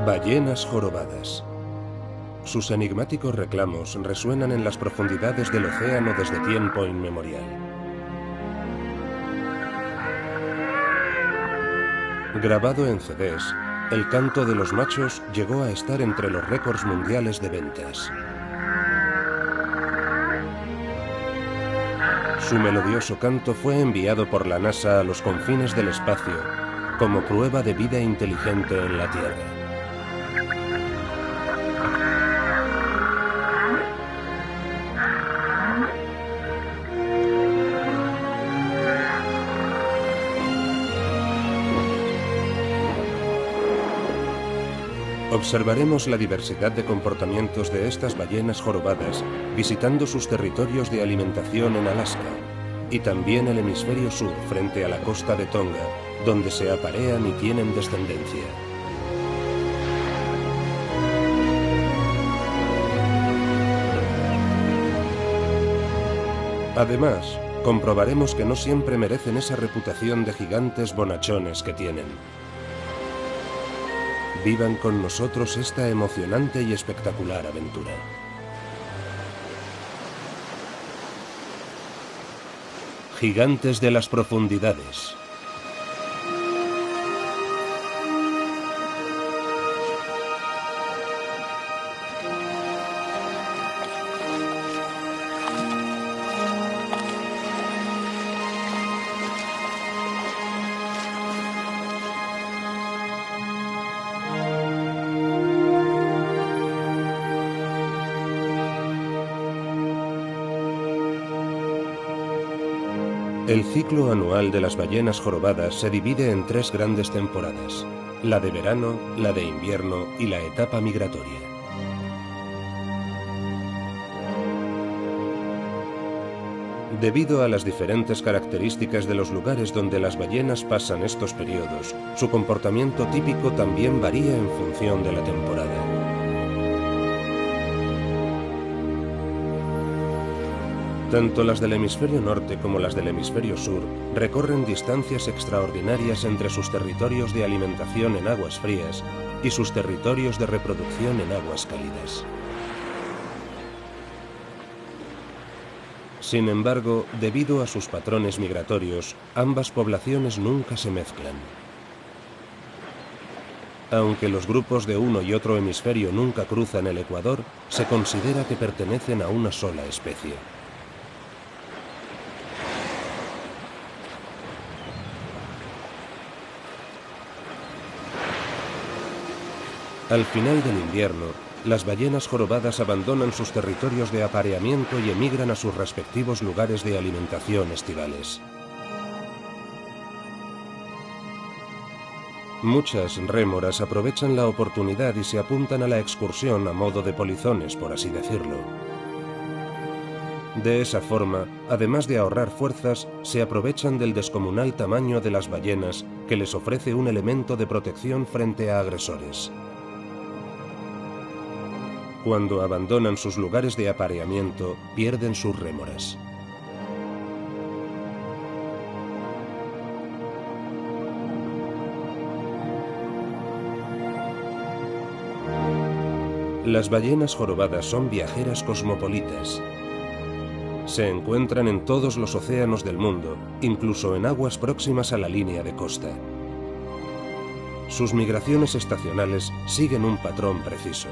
Ballenas jorobadas. Sus enigmáticos reclamos resuenan en las profundidades del océano desde tiempo inmemorial. Grabado en CDs, el canto de los machos llegó a estar entre los récords mundiales de ventas. Su melodioso canto fue enviado por la NASA a los confines del espacio como prueba de vida inteligente en la Tierra. Observaremos la diversidad de comportamientos de estas ballenas jorobadas visitando sus territorios de alimentación en Alaska y también el hemisferio sur frente a la costa de Tonga, donde se aparean y tienen descendencia. Además, comprobaremos que no siempre merecen esa reputación de gigantes bonachones que tienen. Vivan con nosotros esta emocionante y espectacular aventura. Gigantes de las profundidades. El ciclo anual de las ballenas jorobadas se divide en 3 grandes temporadas, la de verano, la de invierno y la etapa migratoria. Debido a las diferentes características de los lugares donde las ballenas pasan estos periodos, su comportamiento típico también varía en función de la temporada. Tanto las del hemisferio norte como las del hemisferio sur recorren distancias extraordinarias entre sus territorios de alimentación en aguas frías y sus territorios de reproducción en aguas cálidas. Sin embargo, debido a sus patrones migratorios, ambas poblaciones nunca se mezclan. Aunque los grupos de uno y otro hemisferio nunca cruzan el ecuador, se considera que pertenecen a una sola especie. Al final del invierno, las ballenas jorobadas abandonan sus territorios de apareamiento y emigran a sus respectivos lugares de alimentación estivales. Muchas rémoras aprovechan la oportunidad y se apuntan a la excursión a modo de polizones, por así decirlo. De esa forma, además de ahorrar fuerzas, se aprovechan del descomunal tamaño de las ballenas, que les ofrece un elemento de protección frente a agresores. Cuando abandonan sus lugares de apareamiento, pierden sus rémoras. Las ballenas jorobadas son viajeras cosmopolitas. Se encuentran en todos los océanos del mundo, incluso en aguas próximas a la línea de costa. Sus migraciones estacionales siguen un patrón preciso.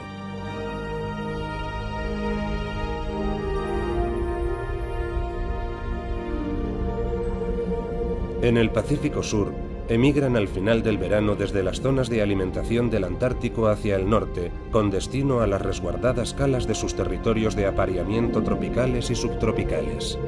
En el Pacífico Sur, emigran al final del verano desde las zonas de alimentación del Antártico hacia el norte, con destino a las resguardadas calas de sus territorios de apareamiento tropicales y subtropicales.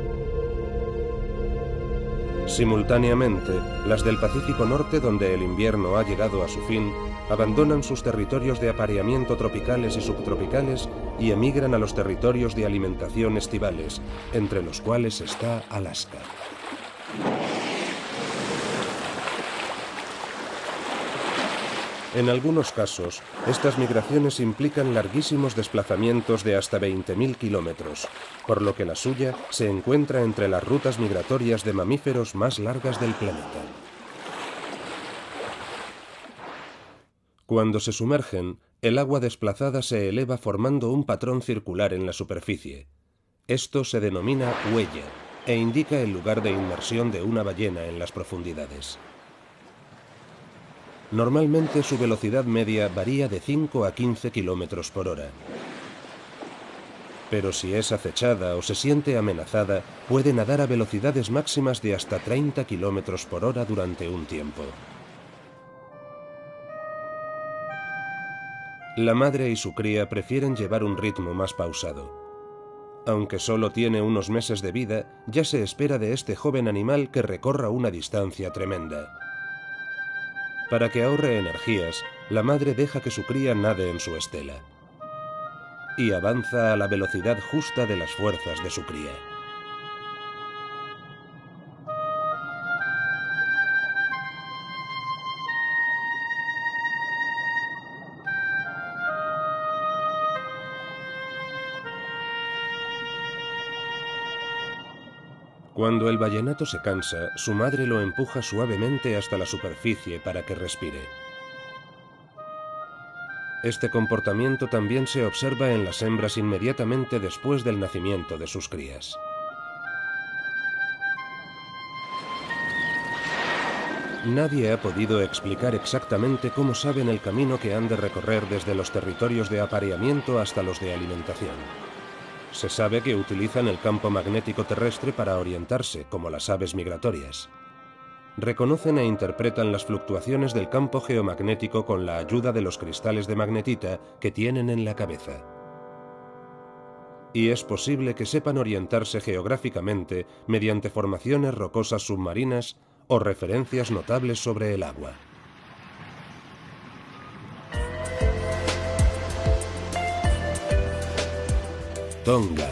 Simultáneamente, las del Pacífico Norte, donde el invierno ha llegado a su fin, abandonan sus territorios de apareamiento tropicales y subtropicales y emigran a los territorios de alimentación estivales, entre los cuales está Alaska. En algunos casos, estas migraciones implican larguísimos desplazamientos de hasta 20.000 kilómetros, por lo que la suya se encuentra entre las rutas migratorias de mamíferos más largas del planeta. Cuando se sumergen, el agua desplazada se eleva formando un patrón circular en la superficie. Esto se denomina huella e indica el lugar de inmersión de una ballena en las profundidades. Normalmente su velocidad media varía de 5 a 15 km por hora. Pero si es acechada o se siente amenazada, puede nadar a velocidades máximas de hasta 30 km por hora durante un tiempo. La madre y su cría prefieren llevar un ritmo más pausado. Aunque solo tiene unos meses de vida, ya se espera de este joven animal que recorra una distancia tremenda. Para que ahorre energías, la madre deja que su cría nade en su estela y avanza a la velocidad justa de las fuerzas de su cría. Cuando el vallenato se cansa, su madre lo empuja suavemente hasta la superficie para que respire. Este comportamiento también se observa en las hembras inmediatamente después del nacimiento de sus crías. Nadie ha podido explicar exactamente cómo saben el camino que han de recorrer desde los territorios de apareamiento hasta los de alimentación. Se sabe que utilizan el campo magnético terrestre para orientarse, como las aves migratorias. Reconocen e interpretan las fluctuaciones del campo geomagnético con la ayuda de los cristales de magnetita que tienen en la cabeza. Y es posible que sepan orientarse geográficamente mediante formaciones rocosas submarinas o referencias notables sobre el agua. Tonga.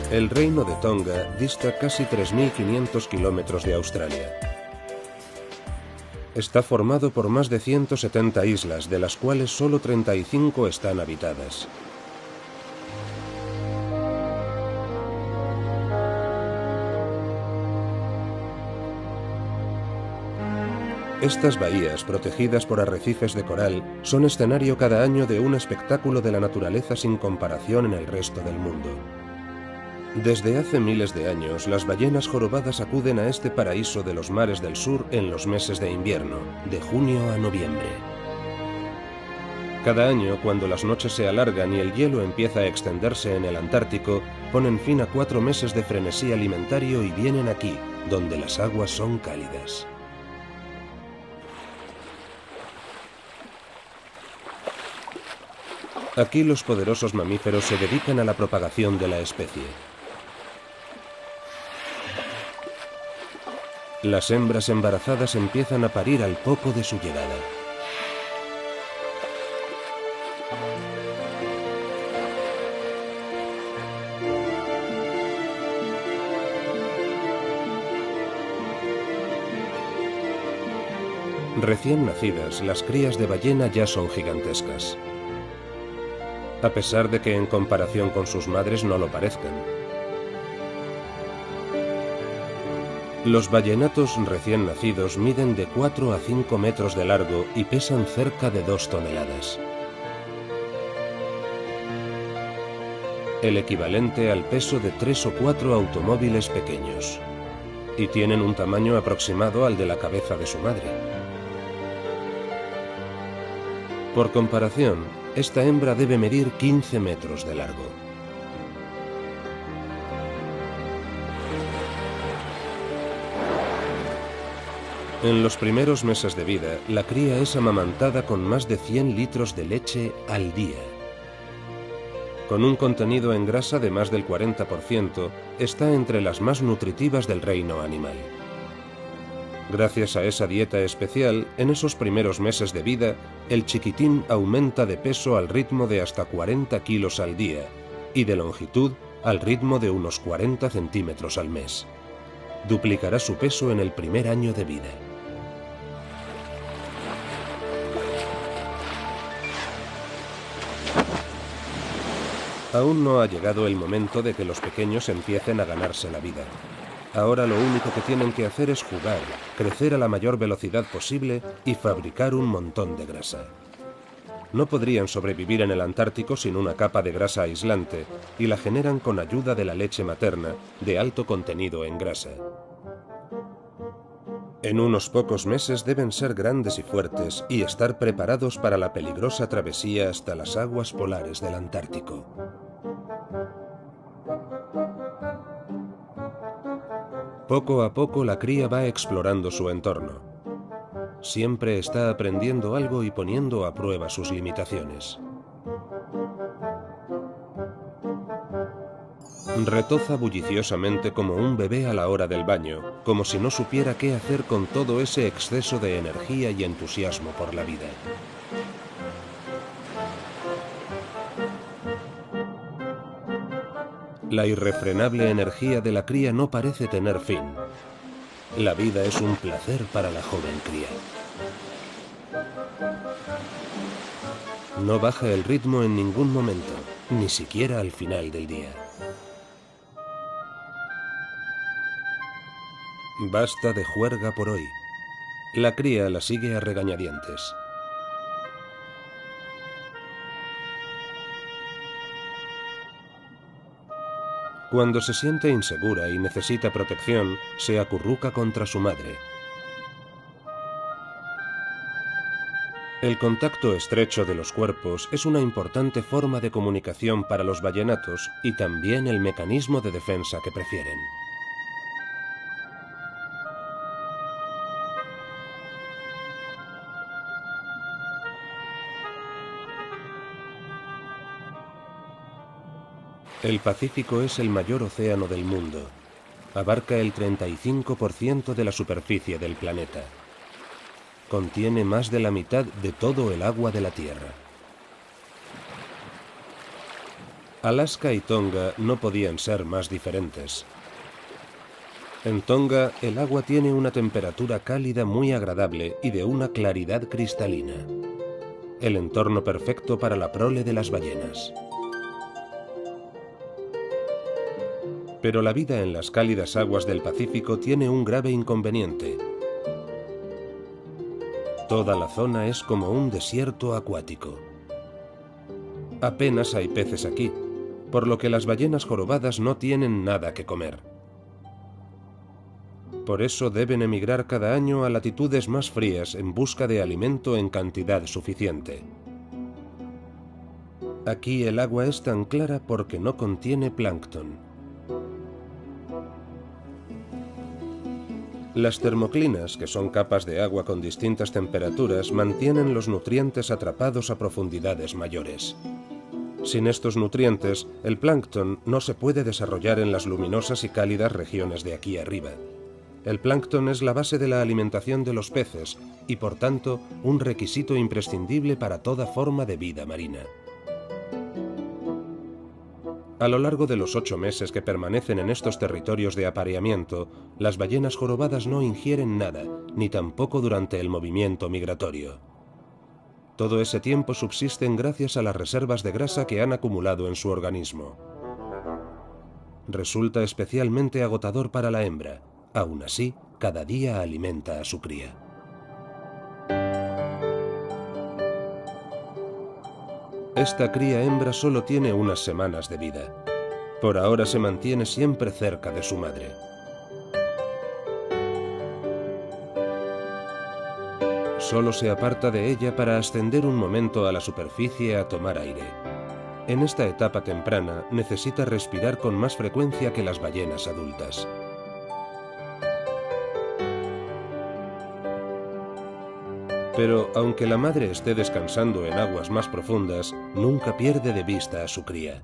El reino de Tonga dista casi 3.500 kilómetros de Australia. Está formado por más de 170 islas, de las cuales solo 35 están habitadas. Estas bahías, protegidas por arrecifes de coral, son escenario cada año de un espectáculo de la naturaleza sin comparación en el resto del mundo. Desde hace miles de años, las ballenas jorobadas acuden a este paraíso de los mares del sur en los meses de invierno, de junio a noviembre. Cada año, cuando las noches se alargan y el hielo empieza a extenderse en el Antártico, ponen fin a 4 meses de frenesí alimentario y vienen aquí, donde las aguas son cálidas. Aquí los poderosos mamíferos se dedican a la propagación de la especie. Las hembras embarazadas empiezan a parir al poco de su llegada. Recién nacidas, las crías de ballena ya son gigantescas, a pesar de que en comparación con sus madres no lo parezcan. Los ballenatos recién nacidos miden de 4 a 5 metros de largo y pesan cerca de 2 toneladas. El equivalente al peso de 3 o 4 automóviles pequeños. Y tienen un tamaño aproximado al de la cabeza de su madre. Por comparación, esta hembra debe medir 15 metros de largo. En los primeros meses de vida, la cría es amamantada con más de 100 litros de leche al día. Con un contenido en grasa de más del 40%, está entre las más nutritivas del reino animal. Gracias a esa dieta especial, en esos primeros meses de vida, el chiquitín aumenta de peso al ritmo de hasta 40 kilos al día y de longitud al ritmo de unos 40 centímetros al mes. Duplicará su peso en el primer año de vida. Aún no ha llegado el momento de que los pequeños empiecen a ganarse la vida. Ahora lo único que tienen que hacer es jugar, crecer a la mayor velocidad posible y fabricar un montón de grasa. No podrían sobrevivir en el Antártico sin una capa de grasa aislante y la generan con ayuda de la leche materna, de alto contenido en grasa. En unos pocos meses deben ser grandes y fuertes y estar preparados para la peligrosa travesía hasta las aguas polares del Antártico. Poco a poco la cría va explorando su entorno. Siempre está aprendiendo algo y poniendo a prueba sus limitaciones. Retoza bulliciosamente como un bebé a la hora del baño, como si no supiera qué hacer con todo ese exceso de energía y entusiasmo por la vida. La irrefrenable energía de la cría no parece tener fin. La vida es un placer para la joven cría. No baja el ritmo en ningún momento, ni siquiera al final del día. Basta de juerga por hoy. La cría la sigue a regañadientes. Cuando se siente insegura y necesita protección, se acurruca contra su madre. El contacto estrecho de los cuerpos es una importante forma de comunicación para los ballenatos y también el mecanismo de defensa que prefieren. El Pacífico es el mayor océano del mundo. Abarca el 35% de la superficie del planeta. Contiene más de la mitad de todo el agua de la Tierra. Alaska y Tonga no podían ser más diferentes. En Tonga, el agua tiene una temperatura cálida muy agradable y de una claridad cristalina. El entorno perfecto para la prole de las ballenas. Pero la vida en las cálidas aguas del Pacífico tiene un grave inconveniente. Toda la zona es como un desierto acuático. Apenas hay peces aquí, por lo que las ballenas jorobadas no tienen nada que comer. Por eso deben emigrar cada año a latitudes más frías en busca de alimento en cantidad suficiente. Aquí el agua es tan clara porque no contiene plancton. Las termoclinas, que son capas de agua con distintas temperaturas, mantienen los nutrientes atrapados a profundidades mayores. Sin estos nutrientes, el plancton no se puede desarrollar en las luminosas y cálidas regiones de aquí arriba. El plancton es la base de la alimentación de los peces y, por tanto, un requisito imprescindible para toda forma de vida marina. A lo largo de los 8 meses que permanecen en estos territorios de apareamiento, las ballenas jorobadas no ingieren nada, ni tampoco durante el movimiento migratorio. Todo ese tiempo subsisten gracias a las reservas de grasa que han acumulado en su organismo. Resulta especialmente agotador para la hembra. Aún así, cada día alimenta a su cría. Esta cría hembra solo tiene unas semanas de vida. Por ahora se mantiene siempre cerca de su madre. Solo se aparta de ella para ascender un momento a la superficie a tomar aire. En esta etapa temprana necesita respirar con más frecuencia que las ballenas adultas. Pero aunque la madre esté descansando en aguas más profundas, nunca pierde de vista a su cría.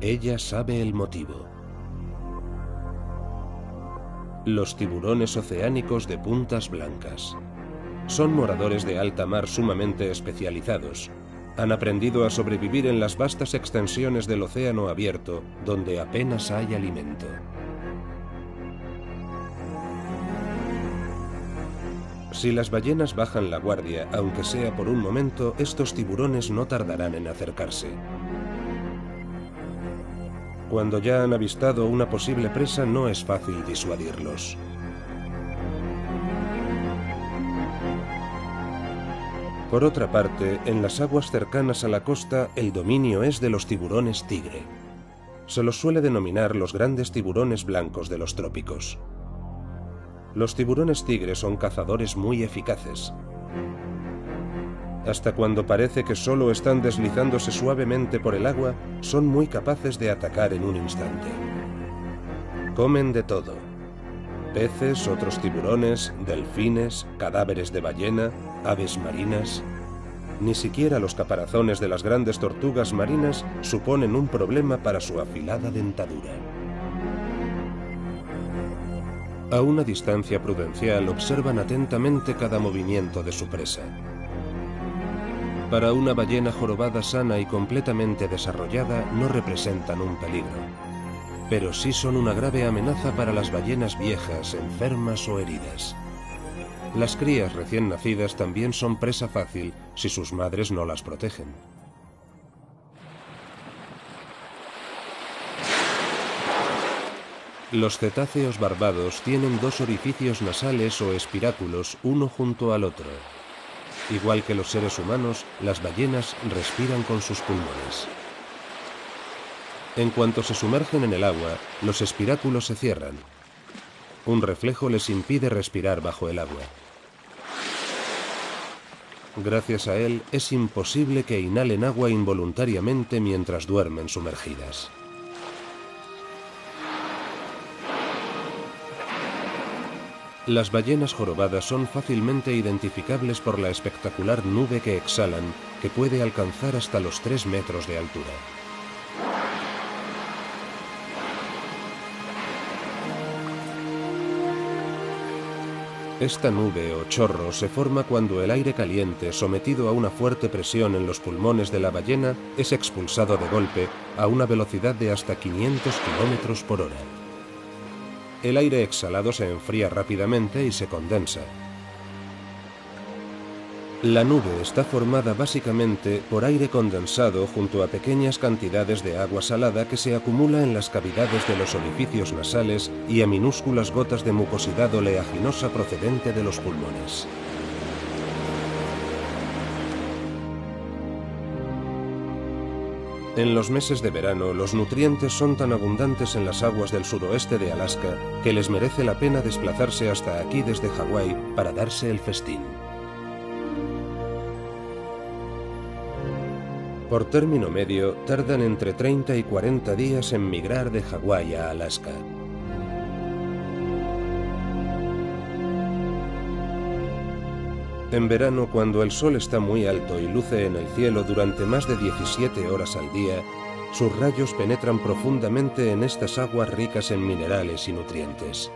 Ella sabe el motivo. Los tiburones oceánicos de puntas blancas. Son moradores de alta mar sumamente especializados. Han aprendido a sobrevivir en las vastas extensiones del océano abierto, donde apenas hay alimento. Si las ballenas bajan la guardia, aunque sea por un momento, estos tiburones no tardarán en acercarse. Cuando ya han avistado una posible presa, no es fácil disuadirlos. Por otra parte, en las aguas cercanas a la costa, el dominio es de los tiburones tigre. Se los suele denominar los grandes tiburones blancos de los trópicos. Los tiburones tigre son cazadores muy eficaces. Hasta cuando parece que solo están deslizándose suavemente por el agua, son muy capaces de atacar en un instante. Comen de todo: peces, otros tiburones, delfines, cadáveres de ballena, aves marinas. Ni siquiera los caparazones de las grandes tortugas marinas suponen un problema para su afilada dentadura. A una distancia prudencial observan atentamente cada movimiento de su presa. Para una ballena jorobada sana y completamente desarrollada no representan un peligro, pero sí son una grave amenaza para las ballenas viejas, enfermas o heridas. Las crías recién nacidas también son presa fácil si sus madres no las protegen. Los cetáceos barbados tienen dos orificios nasales o espiráculos, uno junto al otro. Igual que los seres humanos, las ballenas respiran con sus pulmones. En cuanto se sumergen en el agua, los espiráculos se cierran. Un reflejo les impide respirar bajo el agua. Gracias a él, es imposible que inhalen agua involuntariamente mientras duermen sumergidas. Las ballenas jorobadas son fácilmente identificables por la espectacular nube que exhalan, que puede alcanzar hasta los 3 metros de altura. Esta nube o chorro se forma cuando el aire caliente, sometido a una fuerte presión en los pulmones de la ballena, es expulsado de golpe a una velocidad de hasta 500 kilómetros por hora. El aire exhalado se enfría rápidamente y se condensa. La nube está formada básicamente por aire condensado junto a pequeñas cantidades de agua salada que se acumula en las cavidades de los orificios nasales y a minúsculas gotas de mucosidad oleaginosa procedente de los pulmones. En los meses de verano, los nutrientes son tan abundantes en las aguas del suroeste de Alaska que les merece la pena desplazarse hasta aquí desde Hawái para darse el festín. Por término medio, tardan entre 30 y 40 días en migrar de Hawái a Alaska. En verano, cuando el sol está muy alto y luce en el cielo durante más de 17 horas al día, sus rayos penetran profundamente en estas aguas ricas en minerales y nutrientes.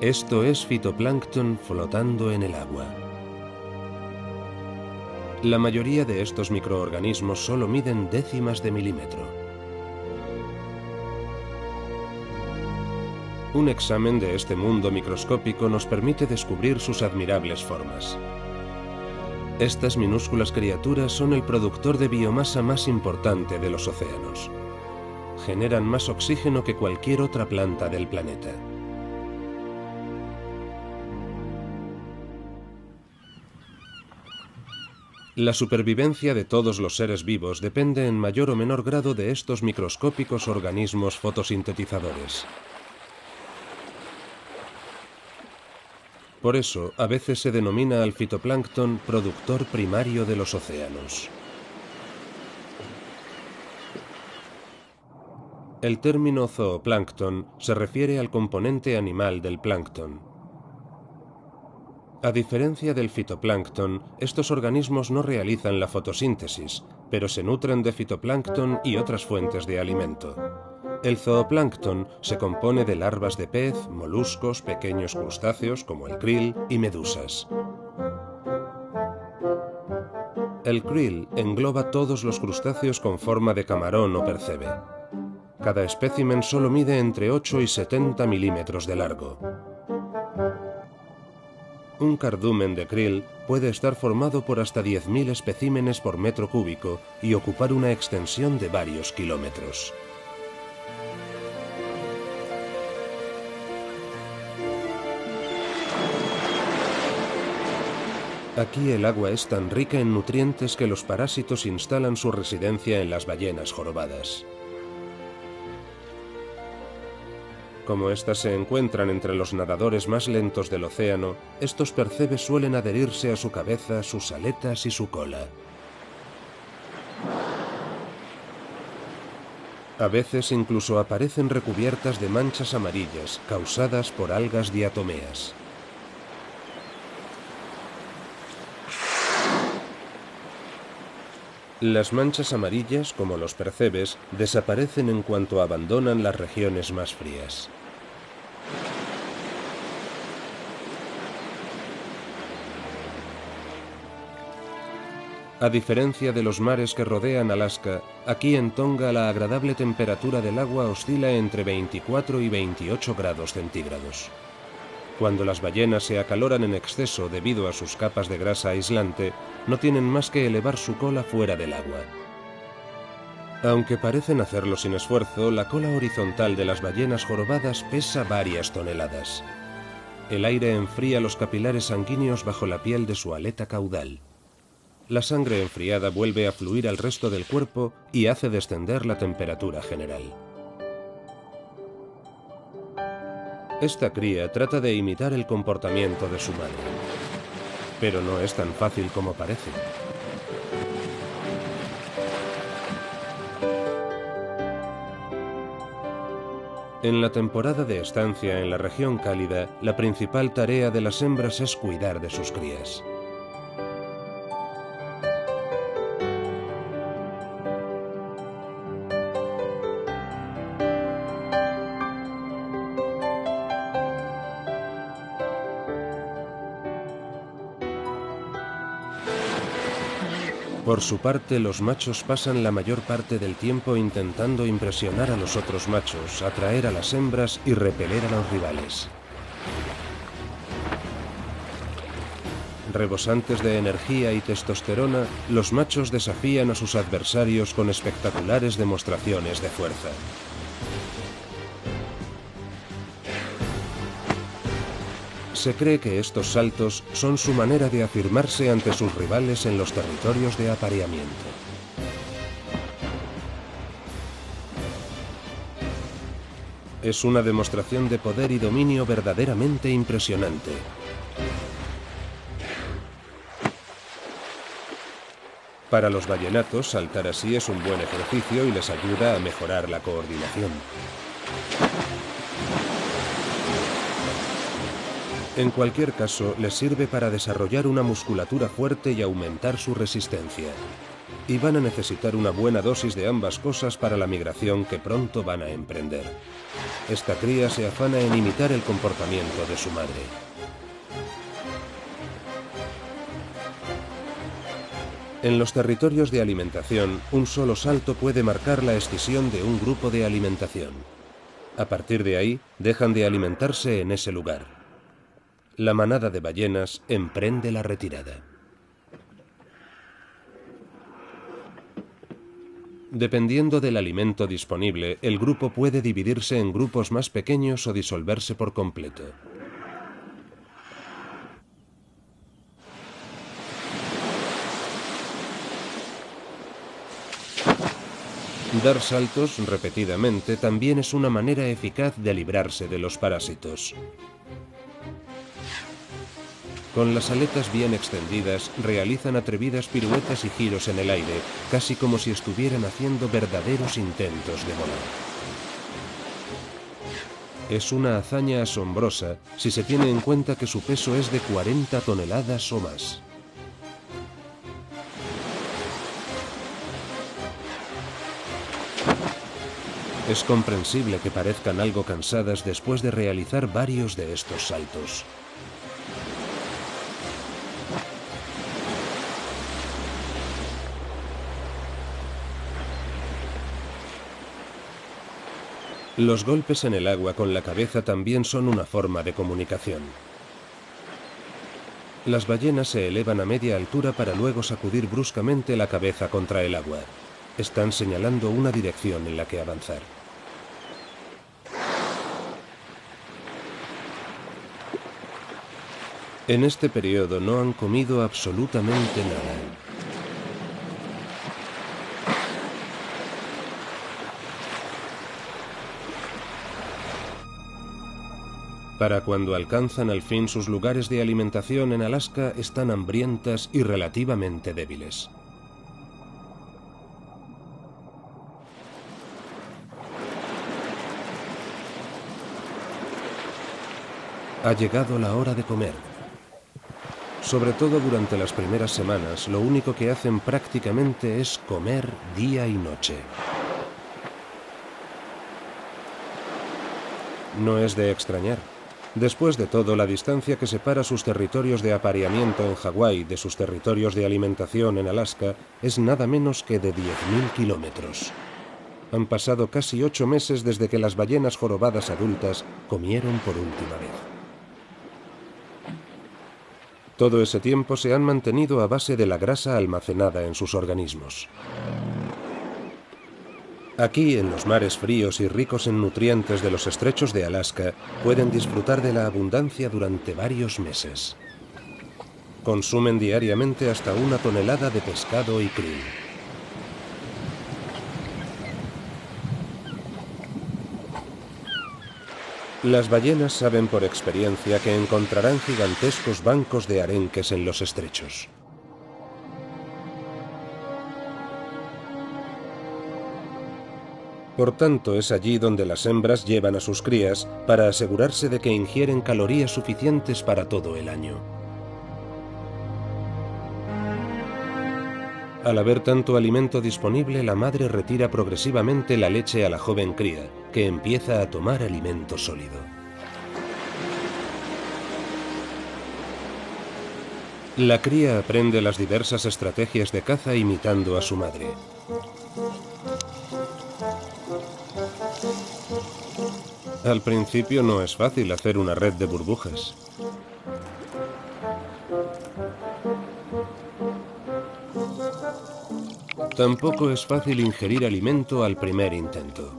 Esto es fitoplancton flotando en el agua. La mayoría de estos microorganismos solo miden décimas de milímetro. Un examen de este mundo microscópico nos permite descubrir sus admirables formas. Estas minúsculas criaturas son el productor de biomasa más importante de los océanos. Generan más oxígeno que cualquier otra planta del planeta. La supervivencia de todos los seres vivos depende en mayor o menor grado de estos microscópicos organismos fotosintetizadores. Por eso, a veces se denomina al fitoplancton productor primario de los océanos. El término zooplancton se refiere al componente animal del plancton. A diferencia del fitoplancton, estos organismos no realizan la fotosíntesis, pero se nutren de fitoplancton y otras fuentes de alimento. El zooplancton se compone de larvas de pez, moluscos, pequeños crustáceos como el krill y medusas. El krill engloba todos los crustáceos con forma de camarón o percebe. Cada espécimen solo mide entre 8 y 70 milímetros de largo. Un cardumen de krill puede estar formado por hasta 10.000 especímenes por metro cúbico y ocupar una extensión de varios kilómetros. Aquí el agua es tan rica en nutrientes que los parásitos instalan su residencia en las ballenas jorobadas. Como éstas se encuentran entre los nadadores más lentos del océano, estos percebes suelen adherirse a su cabeza, sus aletas y su cola. A veces incluso aparecen recubiertas de manchas amarillas causadas por algas diatomeas. Las manchas amarillas, como los percebes, desaparecen en cuanto abandonan las regiones más frías. A diferencia de los mares que rodean Alaska, aquí en Tonga la agradable temperatura del agua oscila entre 24 y 28 grados centígrados. Cuando las ballenas se acaloran en exceso debido a sus capas de grasa aislante, no tienen más que elevar su cola fuera del agua. Aunque parecen hacerlo sin esfuerzo, la cola horizontal de las ballenas jorobadas pesa varias toneladas. El aire enfría los capilares sanguíneos bajo la piel de su aleta caudal. La sangre enfriada vuelve a fluir al resto del cuerpo y hace descender la temperatura general. Esta cría trata de imitar el comportamiento de su madre, pero no es tan fácil como parece. En la temporada de estancia en la región cálida, la principal tarea de las hembras es cuidar de sus crías. Por su parte, los machos pasan la mayor parte del tiempo intentando impresionar a los otros machos, atraer a las hembras y repeler a los rivales. Rebosantes de energía y testosterona, los machos desafían a sus adversarios con espectaculares demostraciones de fuerza. Se cree que estos saltos son su manera de afirmarse ante sus rivales en los territorios de apareamiento. Es una demostración de poder y dominio verdaderamente impresionante. Para los ballenatos, saltar así es un buen ejercicio y les ayuda a mejorar la coordinación. En cualquier caso, les sirve para desarrollar una musculatura fuerte y aumentar su resistencia. Y van a necesitar una buena dosis de ambas cosas para la migración que pronto van a emprender. Esta cría se afana en imitar el comportamiento de su madre. En los territorios de alimentación, un solo salto puede marcar la escisión de un grupo de alimentación. A partir de ahí, dejan de alimentarse en ese lugar. La manada de ballenas emprende la retirada. Dependiendo del alimento disponible, el grupo puede dividirse en grupos más pequeños o disolverse por completo. Dar saltos repetidamente también es una manera eficaz de librarse de los parásitos. Con las aletas bien extendidas, realizan atrevidas piruetas y giros en el aire, casi como si estuvieran haciendo verdaderos intentos de volar. Es una hazaña asombrosa si se tiene en cuenta que su peso es de 40 toneladas o más. Es comprensible que parezcan algo cansadas después de realizar varios de estos saltos. Los golpes en el agua con la cabeza también son una forma de comunicación. Las ballenas se elevan a media altura para luego sacudir bruscamente la cabeza contra el agua. Están señalando una dirección en la que avanzar. En este periodo no han comido absolutamente nada. Para cuando alcanzan al fin sus lugares de alimentación en Alaska, están hambrientas y relativamente débiles. Ha llegado la hora de comer. Sobre todo durante las primeras semanas, lo único que hacen prácticamente es comer día y noche. No es de extrañar. Después de todo, la distancia que separa sus territorios de apareamiento en Hawái de sus territorios de alimentación en Alaska es nada menos que de 10.000 kilómetros. Han pasado casi 8 meses desde que las ballenas jorobadas adultas comieron por última vez. Todo ese tiempo se han mantenido a base de la grasa almacenada en sus organismos. Aquí, en los mares fríos y ricos en nutrientes de los estrechos de Alaska, pueden disfrutar de la abundancia durante varios meses. Consumen diariamente hasta 1 tonelada de pescado y krill. Las ballenas saben por experiencia que encontrarán gigantescos bancos de arenques en los estrechos. Por tanto, es allí donde las hembras llevan a sus crías para asegurarse de que ingieren calorías suficientes para todo el año. Al haber tanto alimento disponible, la madre retira progresivamente la leche a la joven cría, que empieza a tomar alimento sólido. La cría aprende las diversas estrategias de caza imitando a su madre. Al principio no es fácil hacer una red de burbujas. Tampoco es fácil ingerir alimento al primer intento.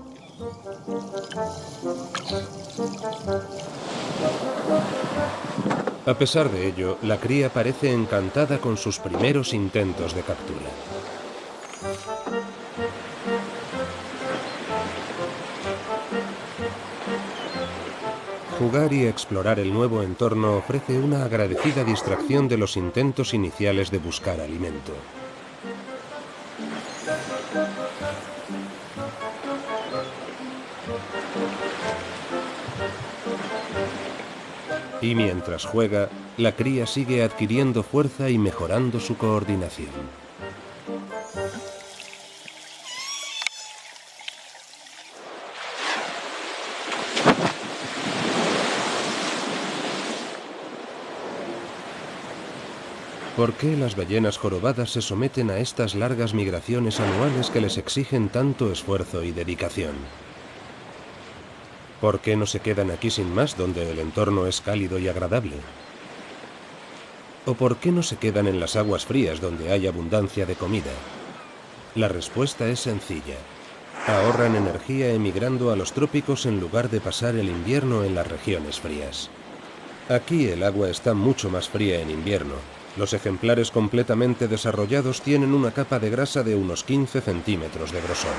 A pesar de ello, la cría parece encantada con sus primeros intentos de captura. Jugar y explorar el nuevo entorno ofrece una agradecida distracción de los intentos iniciales de buscar alimento. Y mientras juega, la cría sigue adquiriendo fuerza y mejorando su coordinación. ¿Por qué las ballenas jorobadas se someten a estas largas migraciones anuales que les exigen tanto esfuerzo y dedicación? ¿Por qué no se quedan aquí sin más, donde el entorno es cálido y agradable? ¿O por qué no se quedan en las aguas frías, donde hay abundancia de comida? La respuesta es sencilla. Ahorran energía emigrando a los trópicos en lugar de pasar el invierno en las regiones frías. Aquí el agua está mucho más fría en invierno. Los ejemplares completamente desarrollados tienen una capa de grasa de unos 15 centímetros de grosor.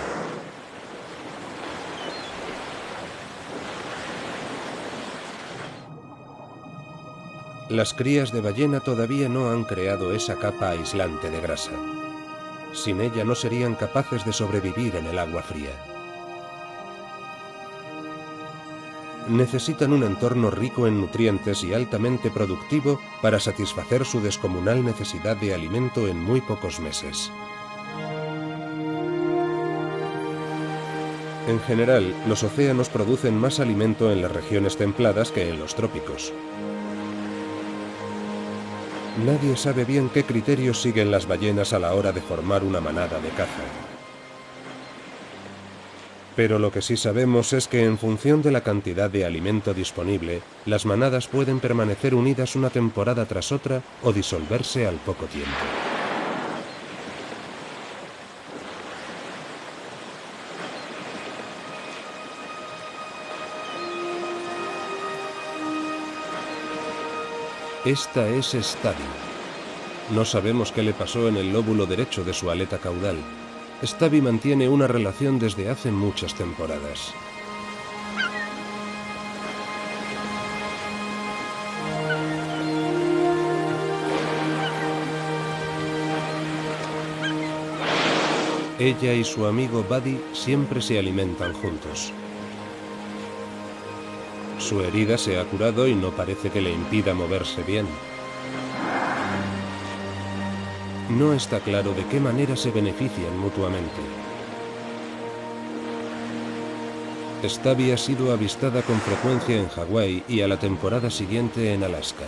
Las crías de ballena todavía no han creado esa capa aislante de grasa. Sin ella no serían capaces de sobrevivir en el agua fría. Necesitan un entorno rico en nutrientes y altamente productivo para satisfacer su descomunal necesidad de alimento en muy pocos meses. En general, los océanos producen más alimento en las regiones templadas que en los trópicos. Nadie sabe bien qué criterios siguen las ballenas a la hora de formar una manada de caza. Pero lo que sí sabemos es que en función de la cantidad de alimento disponible, las manadas pueden permanecer unidas una temporada tras otra o disolverse al poco tiempo. Esta es Stubby. No sabemos qué le pasó en el lóbulo derecho de su aleta caudal. Stubby mantiene una relación desde hace muchas temporadas. Ella y su amigo Buddy siempre se alimentan juntos. Su herida se ha curado y no parece que le impida moverse bien. No está claro de qué manera se benefician mutuamente. Stubby ha sido avistada con frecuencia en Hawái y a la temporada siguiente en Alaska.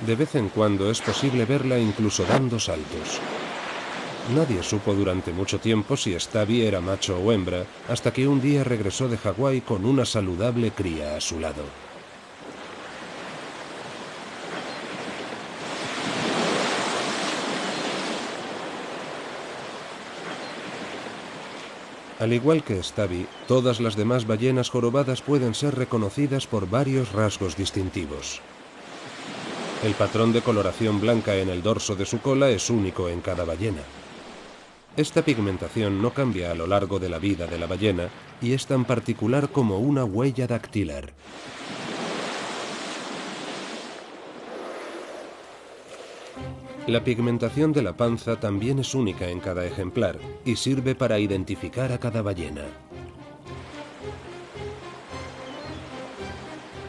De vez en cuando es posible verla incluso dando saltos. Nadie supo durante mucho tiempo si Stubby era macho o hembra, hasta que un día regresó de Hawái con una saludable cría a su lado. Al igual que Stubby, todas las demás ballenas jorobadas pueden ser reconocidas por varios rasgos distintivos. El patrón de coloración blanca en el dorso de su cola es único en cada ballena. Esta pigmentación no cambia a lo largo de la vida de la ballena y es tan particular como una huella dactilar. La pigmentación de la panza también es única en cada ejemplar y sirve para identificar a cada ballena.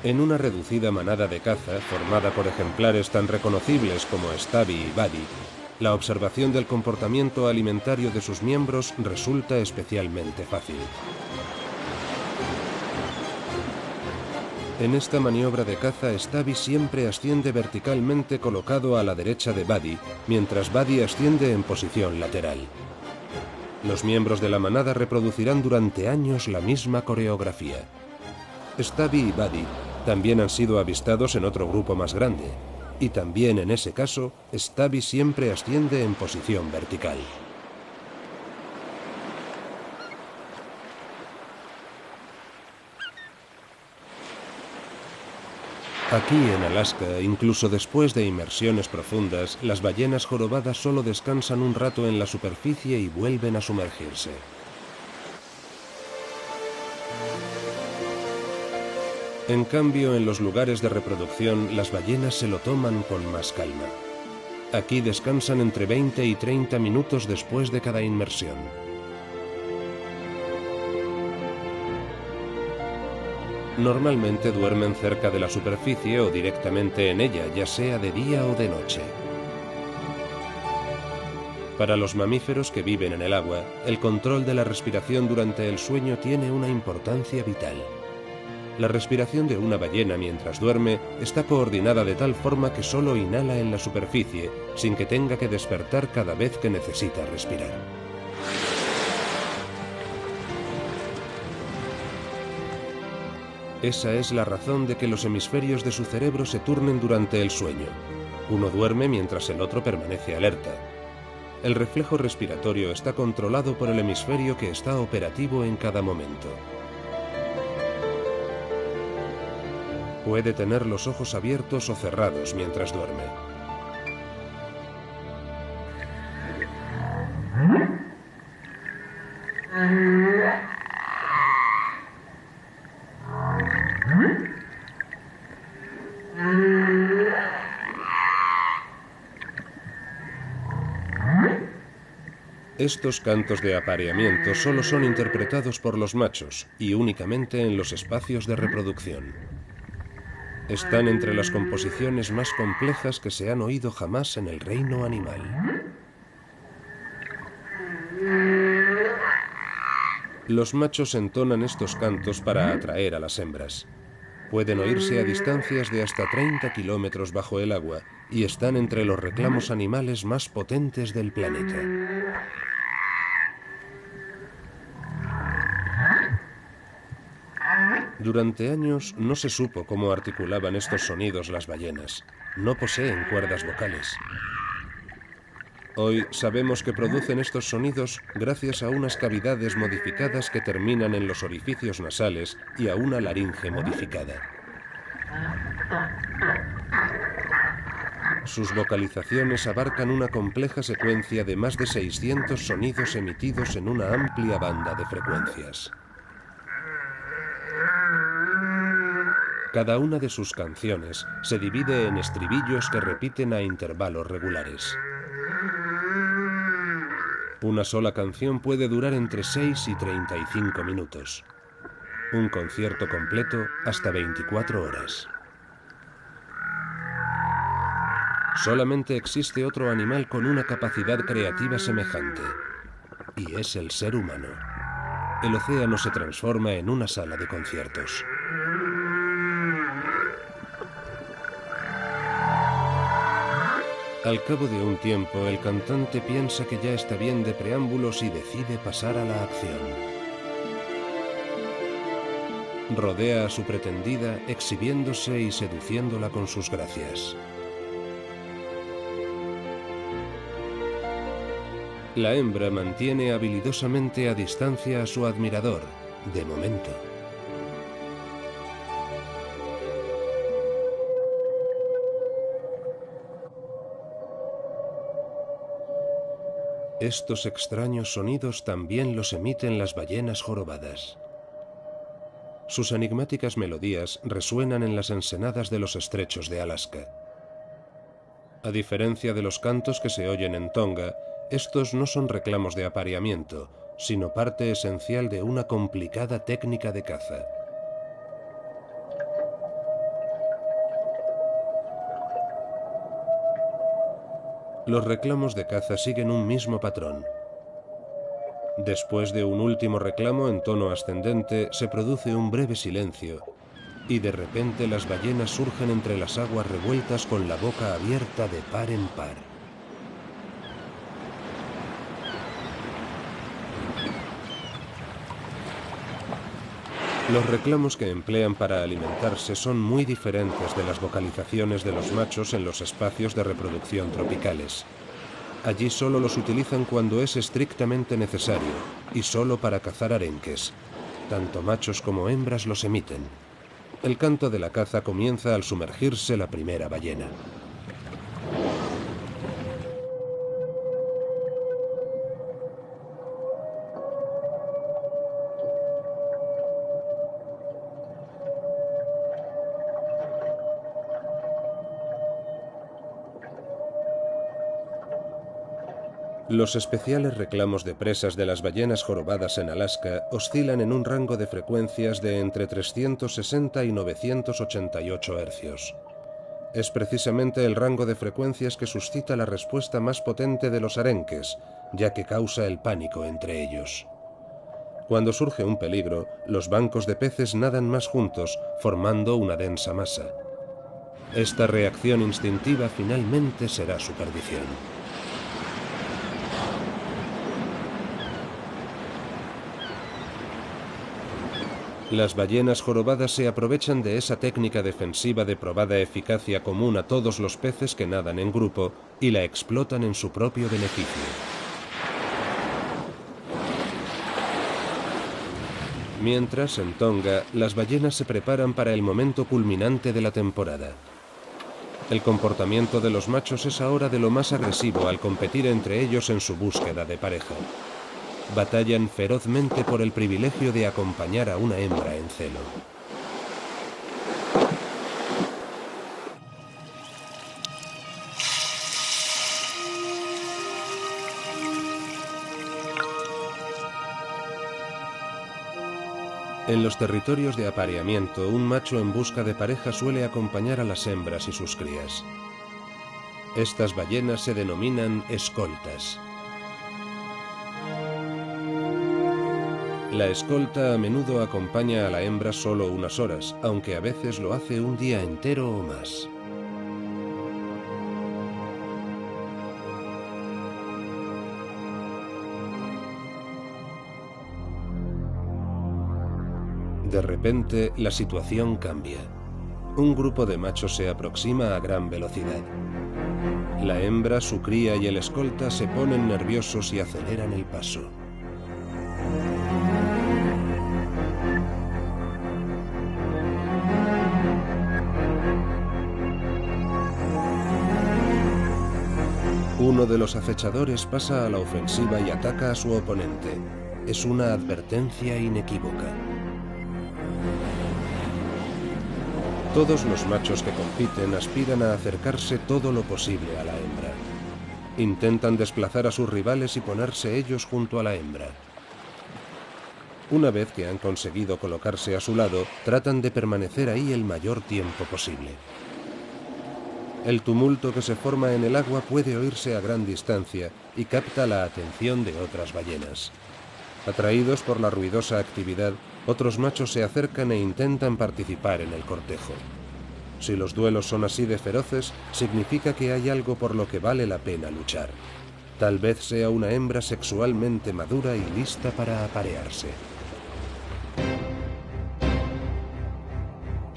En una reducida manada de caza, formada por ejemplares tan reconocibles como Stubby y Buddy, la observación del comportamiento alimentario de sus miembros resulta especialmente fácil. En esta maniobra de caza, Stubby siempre asciende verticalmente colocado a la derecha de Buddy, mientras Buddy asciende en posición lateral. Los miembros de la manada reproducirán durante años la misma coreografía. Stubby y Buddy también han sido avistados en otro grupo más grande, y también en ese caso, Stubby siempre asciende en posición vertical. Aquí en Alaska, incluso después de inmersiones profundas, las ballenas jorobadas solo descansan un rato en la superficie y vuelven a sumergirse. En cambio, en los lugares de reproducción, las ballenas se lo toman con más calma. Aquí descansan entre 20 y 30 minutos después de cada inmersión. Normalmente duermen cerca de la superficie o directamente en ella, ya sea de día o de noche. Para los mamíferos que viven en el agua, el control de la respiración durante el sueño tiene una importancia vital. La respiración de una ballena mientras duerme está coordinada de tal forma que solo inhala en la superficie, sin que tenga que despertar cada vez que necesita respirar. Esa es la razón de que los hemisferios de su cerebro se turnen durante el sueño. Uno duerme mientras el otro permanece alerta. El reflejo respiratorio está controlado por el hemisferio que está operativo en cada momento. Puede tener los ojos abiertos o cerrados mientras duerme. Estos cantos de apareamiento solo son interpretados por los machos y únicamente en los espacios de reproducción. Están entre las composiciones más complejas que se han oído jamás en el reino animal. Los machos entonan estos cantos para atraer a las hembras. Pueden oírse a distancias de hasta 30 kilómetros bajo el agua y están entre los reclamos animales más potentes del planeta. Durante años no se supo cómo articulaban estos sonidos las ballenas. No poseen cuerdas vocales. Hoy sabemos que producen estos sonidos gracias a unas cavidades modificadas que terminan en los orificios nasales y a una laringe modificada. Sus vocalizaciones abarcan una compleja secuencia de más de 600 sonidos emitidos en una amplia banda de frecuencias. Cada una de sus canciones se divide en estribillos que repiten a intervalos regulares. Una sola canción puede durar entre 6 y 35 minutos. Un concierto completo hasta 24 horas. Solamente existe otro animal con una capacidad creativa semejante, y es el ser humano. El océano se transforma en una sala de conciertos. Al cabo de un tiempo, el cantante piensa que ya está bien de preámbulos y decide pasar a la acción. Rodea a su pretendida, exhibiéndose y seduciéndola con sus gracias. La hembra mantiene habilidosamente a distancia a su admirador, de momento. Estos extraños sonidos también los emiten las ballenas jorobadas. Sus enigmáticas melodías resuenan en las ensenadas de los estrechos de Alaska. A diferencia de los cantos que se oyen en Tonga, estos no son reclamos de apareamiento, sino parte esencial de una complicada técnica de caza. Los reclamos de caza siguen un mismo patrón. Después de un último reclamo en tono ascendente, se produce un breve silencio, y de repente las ballenas surgen entre las aguas revueltas con la boca abierta de par en par. Los reclamos que emplean para alimentarse son muy diferentes de las vocalizaciones de los machos en los espacios de reproducción tropicales. Allí solo los utilizan cuando es estrictamente necesario y solo para cazar arenques. Tanto machos como hembras los emiten. El canto de la caza comienza al sumergirse la primera ballena. Los especiales reclamos de presas de las ballenas jorobadas en Alaska oscilan en un rango de frecuencias de entre 360 y 988 hercios. Es precisamente el rango de frecuencias que suscita la respuesta más potente de los arenques, ya que causa el pánico entre ellos. Cuando surge un peligro, los bancos de peces nadan más juntos, formando una densa masa. Esta reacción instintiva finalmente será su perdición. Las ballenas jorobadas se aprovechan de esa técnica defensiva de probada eficacia común a todos los peces que nadan en grupo y la explotan en su propio beneficio. Mientras, en Tonga, las ballenas se preparan para el momento culminante de la temporada. El comportamiento de los machos es ahora de lo más agresivo al competir entre ellos en su búsqueda de pareja. Batallan ferozmente por el privilegio de acompañar a una hembra en celo. En los territorios de apareamiento, un macho en busca de pareja suele acompañar a las hembras y sus crías. Estas ballenas se denominan escoltas. La escolta a menudo acompaña a la hembra solo unas horas, aunque a veces lo hace un día entero o más. De repente, la situación cambia. Un grupo de machos se aproxima a gran velocidad. La hembra, su cría y el escolta se ponen nerviosos y aceleran el paso. Uno de los acechadores pasa a la ofensiva y ataca a su oponente. Es una advertencia inequívoca. Todos los machos que compiten aspiran a acercarse todo lo posible a la hembra. Intentan desplazar a sus rivales y ponerse ellos junto a la hembra. Una vez que han conseguido colocarse a su lado, tratan de permanecer ahí el mayor tiempo posible. El tumulto que se forma en el agua puede oírse a gran distancia y capta la atención de otras ballenas. Atraídos por la ruidosa actividad, otros machos se acercan e intentan participar en el cortejo. Si los duelos son así de feroces, significa que hay algo por lo que vale la pena luchar. Tal vez sea una hembra sexualmente madura y lista para aparearse.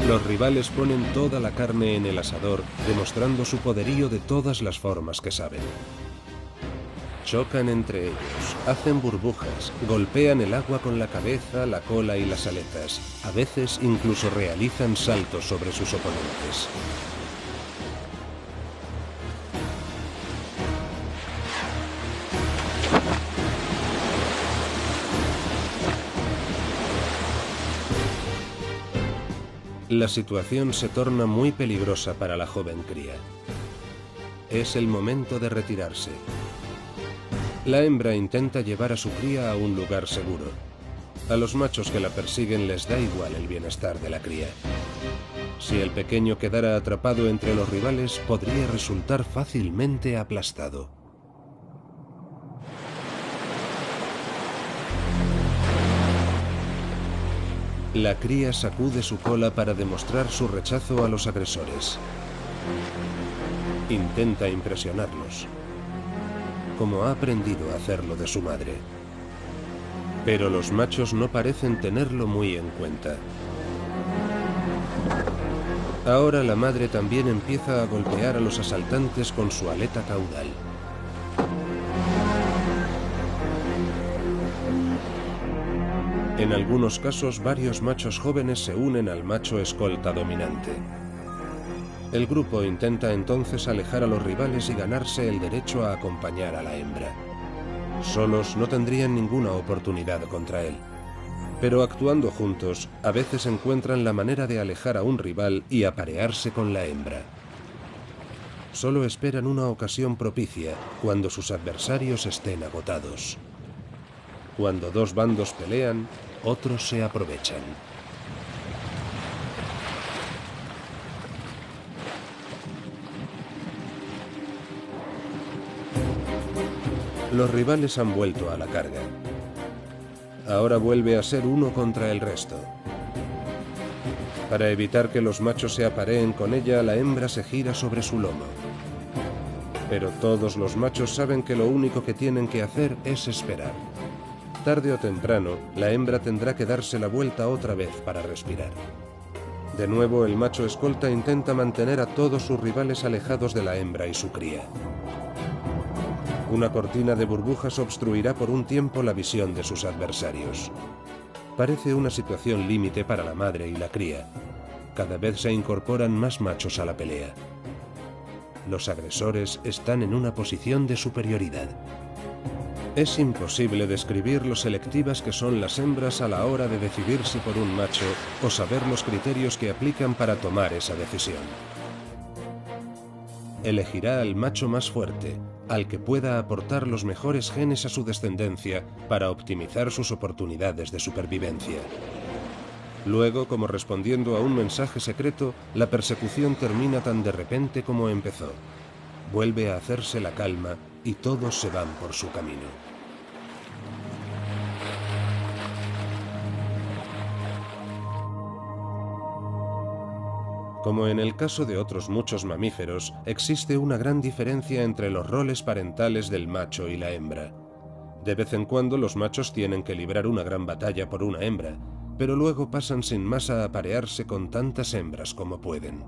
Los rivales ponen toda la carne en el asador, demostrando su poderío de todas las formas que saben. Chocan entre ellos, hacen burbujas, golpean el agua con la cabeza, la cola y las aletas. A veces incluso realizan saltos sobre sus oponentes. La situación se torna muy peligrosa para la joven cría. Es el momento de retirarse. La hembra intenta llevar a su cría a un lugar seguro. A los machos que la persiguen les da igual el bienestar de la cría. Si el pequeño quedara atrapado entre los rivales, podría resultar fácilmente aplastado. La cría sacude su cola para demostrar su rechazo a los agresores. Intenta impresionarlos, como ha aprendido a hacerlo de su madre. Pero los machos no parecen tenerlo muy en cuenta. Ahora la madre también empieza a golpear a los asaltantes con su aleta caudal. En algunos casos, varios machos jóvenes se unen al macho escolta dominante. El grupo intenta entonces alejar a los rivales y ganarse el derecho a acompañar a la hembra. Solos no tendrían ninguna oportunidad contra él. Pero actuando juntos, a veces encuentran la manera de alejar a un rival y aparearse con la hembra. Solo esperan una ocasión propicia, cuando sus adversarios estén agotados. Cuando dos bandos pelean, otros se aprovechan. Los rivales han vuelto a la carga. Ahora vuelve a ser uno contra el resto. Para evitar que los machos se apareen con ella, la hembra se gira sobre su lomo. Pero todos los machos saben que lo único que tienen que hacer es esperar. Tarde o temprano, la hembra tendrá que darse la vuelta otra vez para respirar. De nuevo, el macho escolta intenta mantener a todos sus rivales alejados de la hembra y su cría. Una cortina de burbujas obstruirá por un tiempo la visión de sus adversarios. Parece una situación límite para la madre y la cría. Cada vez se incorporan más machos a la pelea. Los agresores están en una posición de superioridad. Es imposible describir lo selectivas que son las hembras a la hora de decidirse por un macho o saber los criterios que aplican para tomar esa decisión. Elegirá al macho más fuerte, al que pueda aportar los mejores genes a su descendencia para optimizar sus oportunidades de supervivencia. Luego, como respondiendo a un mensaje secreto, la persecución termina tan de repente como empezó. Vuelve a hacerse la calma y todos se van por su camino. Como en el caso de otros muchos mamíferos, existe una gran diferencia entre los roles parentales del macho y la hembra. De vez en cuando los machos tienen que librar una gran batalla por una hembra, pero luego pasan sin más a aparearse con tantas hembras como pueden.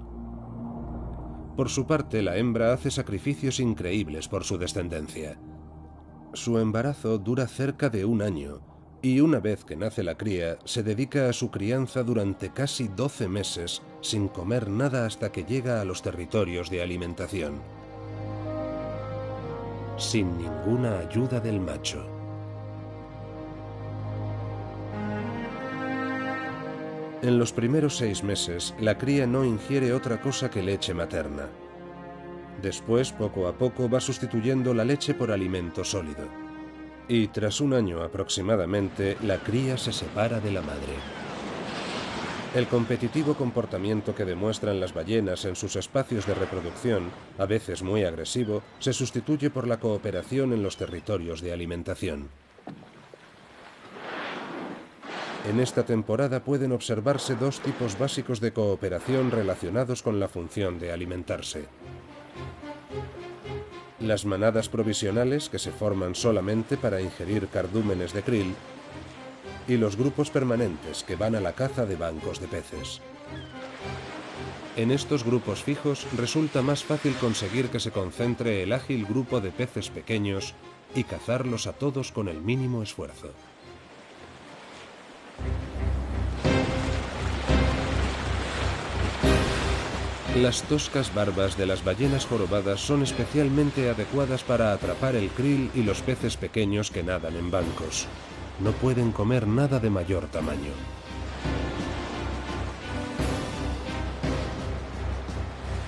Por su parte, la hembra hace sacrificios increíbles por su descendencia. Su embarazo dura cerca de 1 año, y una vez que nace la cría, se dedica a su crianza durante casi 12 meses, sin comer nada hasta que llega a los territorios de alimentación. Sin ninguna ayuda del macho. En los primeros 6 meses, la cría no ingiere otra cosa que leche materna. Después, poco a poco, va sustituyendo la leche por alimento sólido. Y tras 1 año aproximadamente, la cría se separa de la madre. El competitivo comportamiento que demuestran las ballenas en sus espacios de reproducción, a veces muy agresivo, se sustituye por la cooperación en los territorios de alimentación. En esta temporada pueden observarse 2 tipos básicos de cooperación relacionados con la función de alimentarse. Las manadas provisionales, que se forman solamente para ingerir cardúmenes de krill, y los grupos permanentes, que van a la caza de bancos de peces. En estos grupos fijos resulta más fácil conseguir que se concentre el ágil grupo de peces pequeños y cazarlos a todos con el mínimo esfuerzo. Las toscas barbas de las ballenas jorobadas son especialmente adecuadas para atrapar el krill y los peces pequeños que nadan en bancos. No pueden comer nada de mayor tamaño.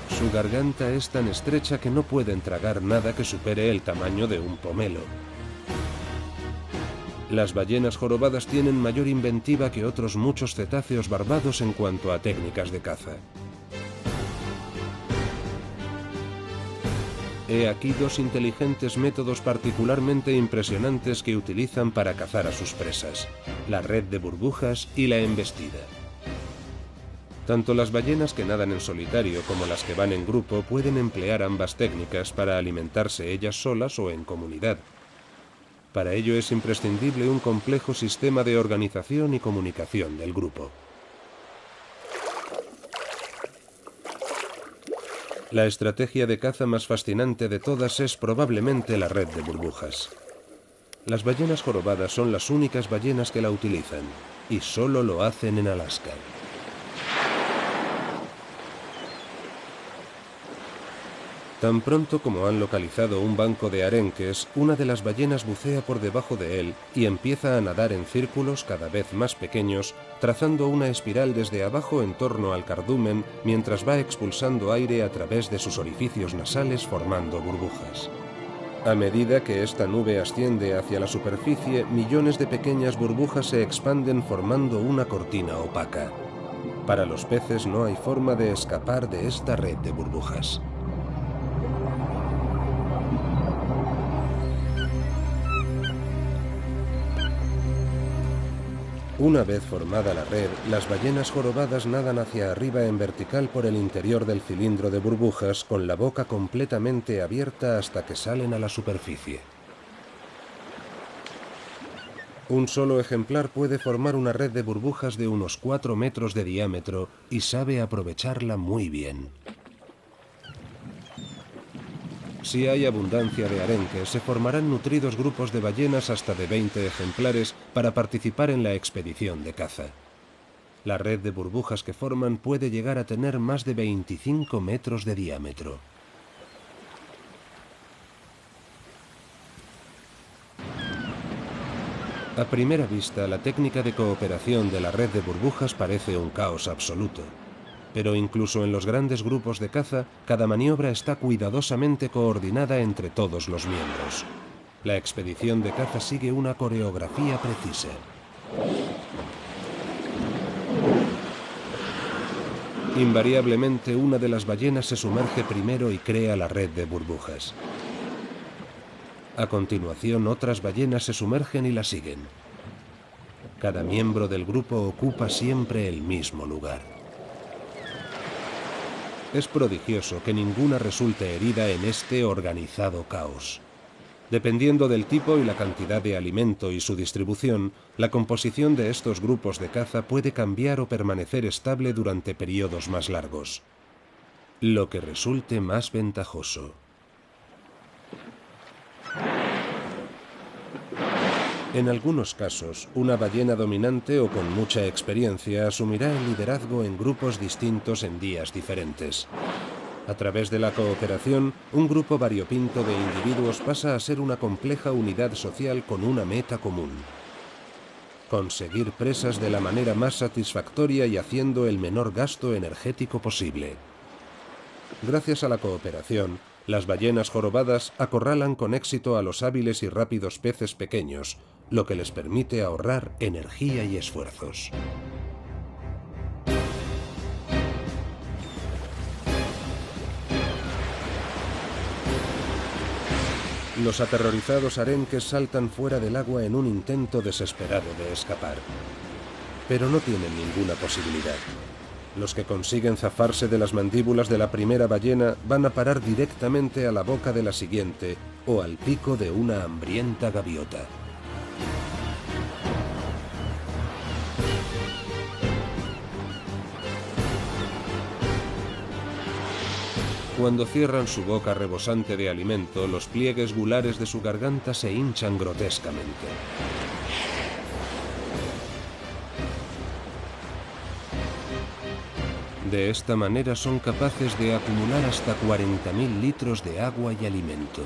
Su garganta es tan estrecha que no pueden tragar nada que supere el tamaño de un pomelo. Las ballenas jorobadas tienen mayor inventiva que otros muchos cetáceos barbados en cuanto a técnicas de caza. He aquí 2 inteligentes métodos particularmente impresionantes que utilizan para cazar a sus presas: la red de burbujas y la embestida. Tanto las ballenas que nadan en solitario como las que van en grupo pueden emplear ambas técnicas para alimentarse ellas solas o en comunidad. Para ello es imprescindible un complejo sistema de organización y comunicación del grupo. La estrategia de caza más fascinante de todas es probablemente la red de burbujas. Las ballenas jorobadas son las únicas ballenas que la utilizan, y solo lo hacen en Alaska. Tan pronto como han localizado un banco de arenques, una de las ballenas bucea por debajo de él y empieza a nadar en círculos cada vez más pequeños, trazando una espiral desde abajo en torno al cardumen mientras va expulsando aire a través de sus orificios nasales formando burbujas. A medida que esta nube asciende hacia la superficie, millones de pequeñas burbujas se expanden formando una cortina opaca. Para los peces no hay forma de escapar de esta red de burbujas. Una vez formada la red, las ballenas jorobadas nadan hacia arriba en vertical por el interior del cilindro de burbujas con la boca completamente abierta hasta que salen a la superficie. Un solo ejemplar puede formar una red de burbujas de unos 4 metros de diámetro y sabe aprovecharla muy bien. Si hay abundancia de arenques, se formarán nutridos grupos de ballenas hasta de 20 ejemplares para participar en la expedición de caza. La red de burbujas que forman puede llegar a tener más de 25 metros de diámetro. A primera vista, la técnica de cooperación de la red de burbujas parece un caos absoluto. Pero incluso en los grandes grupos de caza, cada maniobra está cuidadosamente coordinada entre todos los miembros. La expedición de caza sigue una coreografía precisa. Invariablemente, una de las ballenas se sumerge primero y crea la red de burbujas. A continuación, otras ballenas se sumergen y la siguen. Cada miembro del grupo ocupa siempre el mismo lugar. Es prodigioso que ninguna resulte herida en este organizado caos. Dependiendo del tipo y la cantidad de alimento y su distribución, la composición de estos grupos de caza puede cambiar o permanecer estable durante periodos más largos, lo que resulte más ventajoso. En algunos casos, una ballena dominante o con mucha experiencia asumirá el liderazgo en grupos distintos en días diferentes. A través de la cooperación, un grupo variopinto de individuos pasa a ser una compleja unidad social con una meta común: conseguir presas de la manera más satisfactoria y haciendo el menor gasto energético posible. Gracias a la cooperación, las ballenas jorobadas acorralan con éxito a los hábiles y rápidos peces pequeños, lo que les permite ahorrar energía y esfuerzos. Los aterrorizados arenques saltan fuera del agua en un intento desesperado de escapar. Pero no tienen ninguna posibilidad. Los que consiguen zafarse de las mandíbulas de la primera ballena van a parar directamente a la boca de la siguiente o al pico de una hambrienta gaviota. Cuando cierran su boca rebosante de alimento, los pliegues gulares de su garganta se hinchan grotescamente. De esta manera son capaces de acumular hasta 40.000 litros de agua y alimento.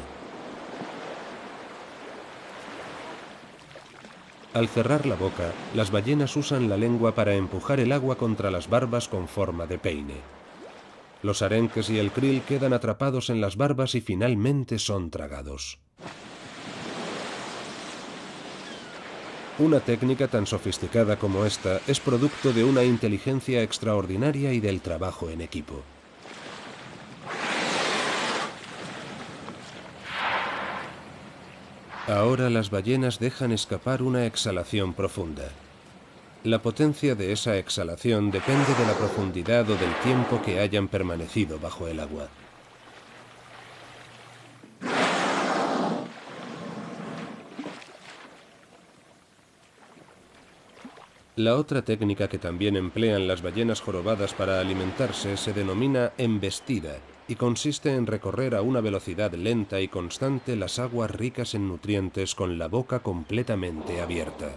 Al cerrar la boca, las ballenas usan la lengua para empujar el agua contra las barbas con forma de peine. Los arenques y el krill quedan atrapados en las barbas y finalmente son tragados. Una técnica tan sofisticada como esta es producto de una inteligencia extraordinaria y del trabajo en equipo. Ahora las ballenas dejan escapar una exhalación profunda. La potencia de esa exhalación depende de la profundidad o del tiempo que hayan permanecido bajo el agua. La otra técnica que también emplean las ballenas jorobadas para alimentarse se denomina embestida y consiste en recorrer a una velocidad lenta y constante las aguas ricas en nutrientes con la boca completamente abierta.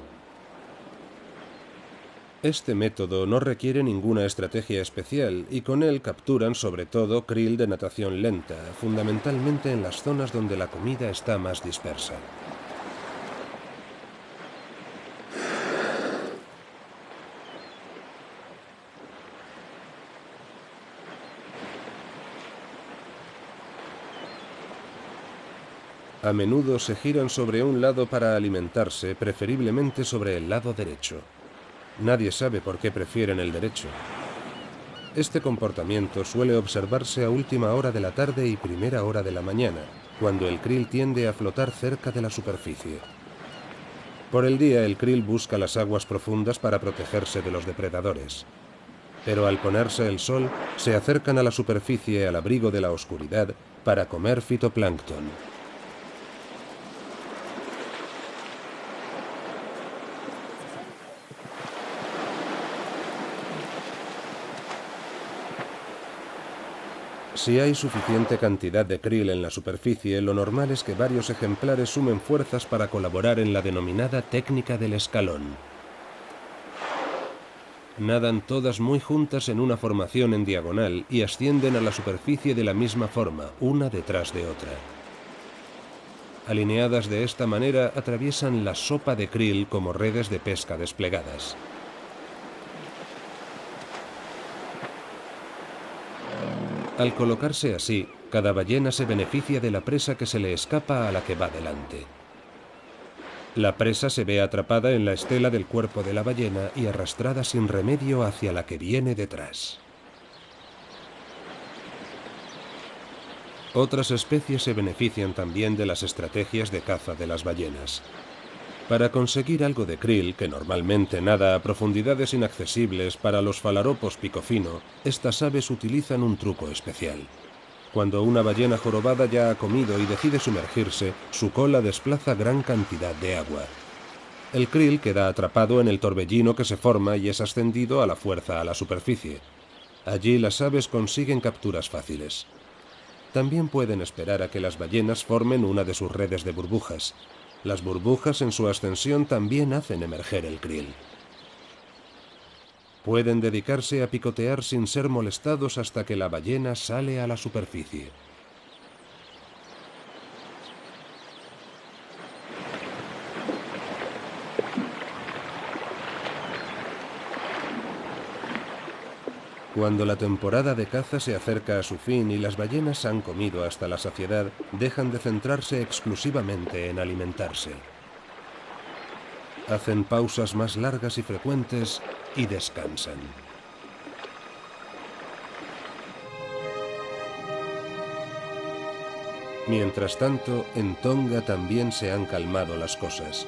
Este método no requiere ninguna estrategia especial y con él capturan sobre todo krill de natación lenta, fundamentalmente en las zonas donde la comida está más dispersa. A menudo se giran sobre un lado para alimentarse, preferiblemente sobre el lado derecho. Nadie sabe por qué prefieren el derecho. Este comportamiento suele observarse a última hora de la tarde y primera hora de la mañana, cuando el krill tiende a flotar cerca de la superficie. Por el día, el krill busca las aguas profundas para protegerse de los depredadores. Pero al ponerse el sol, se acercan a la superficie al abrigo de la oscuridad para comer fitoplancton. Si hay suficiente cantidad de krill en la superficie, lo normal es que varios ejemplares sumen fuerzas para colaborar en la denominada técnica del escalón. Nadan todas muy juntas en una formación en diagonal y ascienden a la superficie de la misma forma, una detrás de otra. Alineadas de esta manera, atraviesan la sopa de krill como redes de pesca desplegadas. Al colocarse así, cada ballena se beneficia de la presa que se le escapa a la que va delante. La presa se ve atrapada en la estela del cuerpo de la ballena y arrastrada sin remedio hacia la que viene detrás. Otras especies se benefician también de las estrategias de caza de las ballenas. Para conseguir algo de krill, que normalmente nada a profundidades inaccesibles para los falaropos picofino, estas aves utilizan un truco especial. Cuando una ballena jorobada ya ha comido y decide sumergirse, su cola desplaza gran cantidad de agua. El krill queda atrapado en el torbellino que se forma y es ascendido a la fuerza a la superficie. Allí las aves consiguen capturas fáciles. También pueden esperar a que las ballenas formen una de sus redes de burbujas. Las burbujas en su ascensión también hacen emerger el krill. Pueden dedicarse a picotear sin ser molestados hasta que la ballena sale a la superficie. Cuando la temporada de caza se acerca a su fin y las ballenas han comido hasta la saciedad, dejan de centrarse exclusivamente en alimentarse. Hacen pausas más largas y frecuentes y descansan. Mientras tanto, en Tonga también se han calmado las cosas.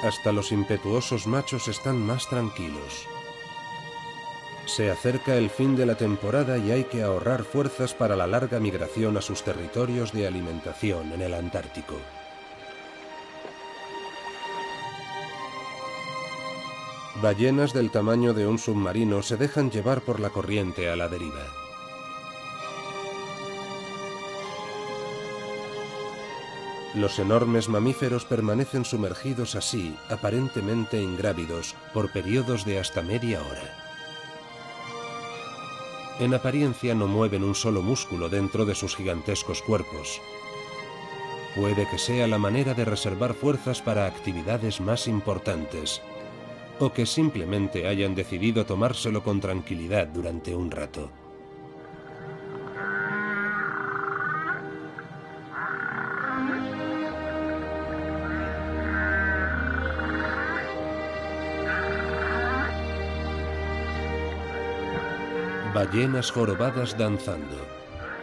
Hasta los impetuosos machos están más tranquilos. Se acerca el fin de la temporada y hay que ahorrar fuerzas para la larga migración a sus territorios de alimentación en el Antártico. Ballenas del tamaño de un submarino se dejan llevar por la corriente a la deriva. Los enormes mamíferos permanecen sumergidos así, aparentemente ingrávidos, por periodos de hasta media hora. En apariencia no mueven un solo músculo dentro de sus gigantescos cuerpos. Puede que sea la manera de reservar fuerzas para actividades más importantes, o que simplemente hayan decidido tomárselo con tranquilidad durante un rato. Ballenas jorobadas danzando.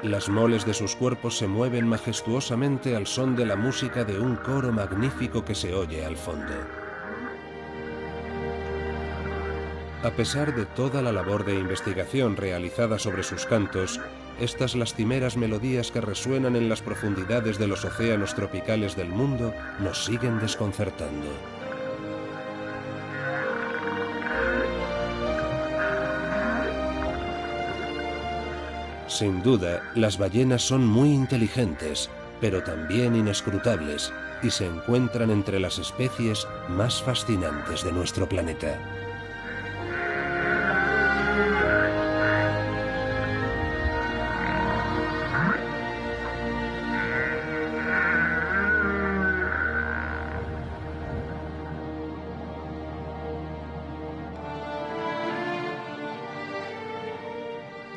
Las moles de sus cuerpos se mueven majestuosamente al son de la música de un coro magnífico que se oye al fondo. A pesar de toda la labor de investigación realizada sobre sus cantos, estas lastimeras melodías que resuenan en las profundidades de los océanos tropicales del mundo nos siguen desconcertando. Sin duda, las ballenas son muy inteligentes, pero también inescrutables, y se encuentran entre las especies más fascinantes de nuestro planeta.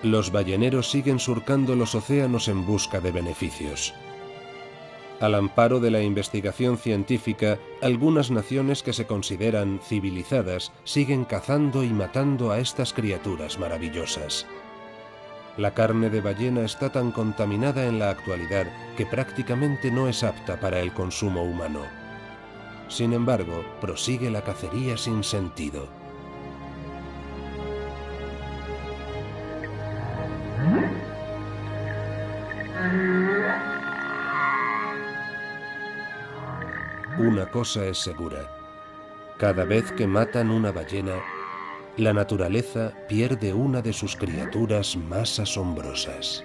Los balleneros siguen surcando los océanos en busca de beneficios. Al amparo de la investigación científica, algunas naciones que se consideran civilizadas siguen cazando y matando a estas criaturas maravillosas. La carne de ballena está tan contaminada en la actualidad que prácticamente no es apta para el consumo humano. Sin embargo, prosigue la cacería sin sentido. Una cosa es segura. Cada vez que matan una ballena, la naturaleza pierde una de sus criaturas más asombrosas.